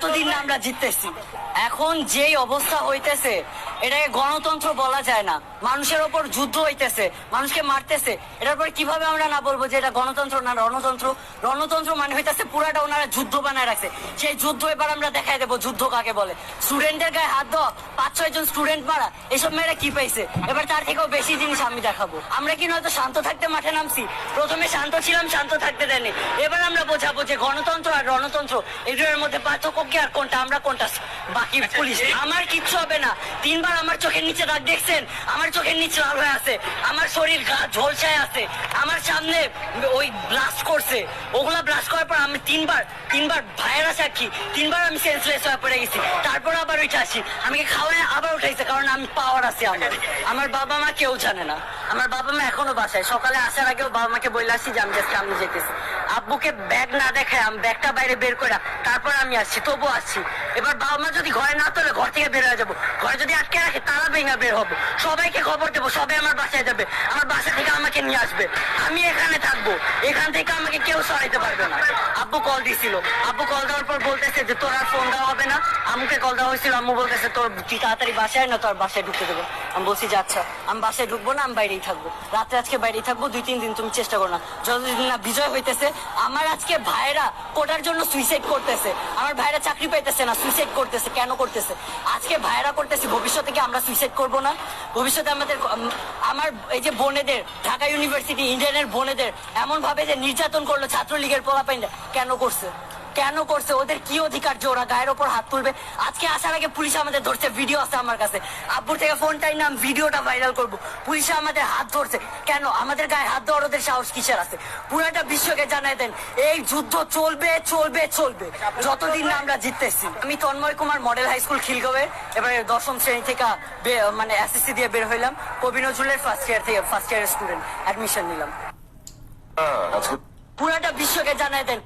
যতদিন না আমরা জিততেছি। এখন যেই অবস্থা হইতেছে এটাকে গণতন্ত্র বলা যায় না। মানুষের ওপর যুদ্ধ হইতেছে, মানুষকে মারতেছে, এটার পর কিভাবে আমরা না বলবো যে এটা গণতন্ত্র না রণতন্ত্র? রণতন্ত্র মানে হইতেছে পুরাটা ওনারা যুদ্ধ বানায় রাখছে। সেই যুদ্ধ এবার আমরা দেখাই দেবো যুদ্ধ কাকে বলে। স্টুডেন্টের গায়ে হাত দেওয়া, 5-6 জন স্টুডেন্ট মারা, এসব মেয়েরা কি পাইছে? এবার তার থেকেও বেশি জিনিস আমি দেখাবো। আমরা কি নয়তো শান্ত থাকতে মাঠে নামছি? প্রথমে শান্ত ছিলাম, শান্ত থাকতে দেয়নি। এবার আমরা বোঝাবো যে গণতন্ত্র আর রণতন্ত্র এগুলোর মধ্যে পার্থক্য কি আর কোনটা আমরা কোনটা বাকি পুলিশ। আমার কিচ্ছু হবে না। 3 বার আমার চোখের নিচে দাগ দেখছেন, আমার চোখের নিচে লাল হয়ে আছে, আমার শরীর গা ঝলসায় আছে, আমার সামনে ওই ব্লাস্ট করছে, ওগুলা ব্লাস্ট করার পর আমি তিনবার ভাইয়েরা সাক্ষী, 3 বার আমি সেন্সলেস হয়ে পড়ে গেছি। তারপর আবার উঠে আসি, আমাকে খাওয়ায় আবার উঠাইছে, কারণ আমি পাওয়ার আছে আমার বাবা মা কেউ জানে না। আমার বাবা মা এখনো বাসায়, সকালে আসার আগেও বাবা মাকে বলে আসছি যে আমি আজকে আমি যেতেছি। আব্বুকে ব্যাগ না দেখায় আমি ব্যাগটা বাইরে বের করে তারপর আমি আসছি, তবু আসছি। এবার বাবা মা যদি ঘরে না তোলে ঘর থেকে বের হয়ে যাবো, ঘরে যদি আটকে রাখে তারা ভেঙে বের হবো, সবাইকে খবর দেবো, সবাই আমার বাসায় যাবে, আমার বাসা থেকে আমাকে নিয়ে আসবে, আমি এখানে থাকবো, এখান থেকে আমাকে কেউ সরাইতে পারবে না। আব্বু কল দিছিল, আব্বু কল দেওয়ার পর বলতেছে যে তোর আর ফোন দেওয়া হবে না। আম্মুকে কল দেওয়া হয়েছিল, আম্মু বলতেছে তোর তুই তাড়াতাড়ি বাসায় না, তোর বাসায় ঢুকতে দেবো। আমি বলছি যে আচ্ছা, আমি বাসায় ঢুকবো না, আমি বাইরেই থাকবো, রাত্রে আজকে বাইরেই থাকবো, 2-3 দিন তুমি চেষ্টা করো না। যতদিন না বিজয় হইতেছে, আমার আজকে ভাইয়েরা কোটার জন্য সুইসাইড করতেছে, আমার ভাইয়েরা চাকরি পাইতেছে না, সুইসাইড করতেছে। কেন করতেছে? আজকে ভাইয়েরা করতেছে, ভবিষ্যতে কি আমরা সুইসাইড করবো না? ভবিষ্যতে আমাদের আমার এই যে বোনেদের ঢাকা ইউনিভার্সিটি ইন্ডিয়ানের বোনেদের এমন ভাবে যে নির্যাতন করলো ছাত্রলীগের পোলাপাইনরা, কেন করছে? কেন করছে? ওদের কি অধিকার যে ওরা গায়ের ওপর হাত তুলবে? আজকে আসার আগে পুলিশ আমাদের ধরছে, ভিডিও আছে আমার কাছে, আব্বুর থেকে ফোনটাই নাম ভিডিওটা ভাইরাল করবো। পুলিশে আমাদের হাত ধরছে কেন? আমাদের গায়ে হাত দেওয়ার ওদের সাহস কিসের আছে? পুরাটা বিশ্বকে জানাই দেন এই যুদ্ধ চলবে চলবে চলবে যতদিন না আমরা জিততেছি। আমি Tanmoy Kumar model high school খিলগাঁওয়ের এবারে 10ম শ্রেণী থেকে মানে এসএসসি দিয়ে বের হইলাম। কবি নজরুলের ফার্স্ট ইয়ারের স্টুডেন্ট, অ্যাডমিশন নিলাম। পুরাটা বিশ্বকে জানাই দেন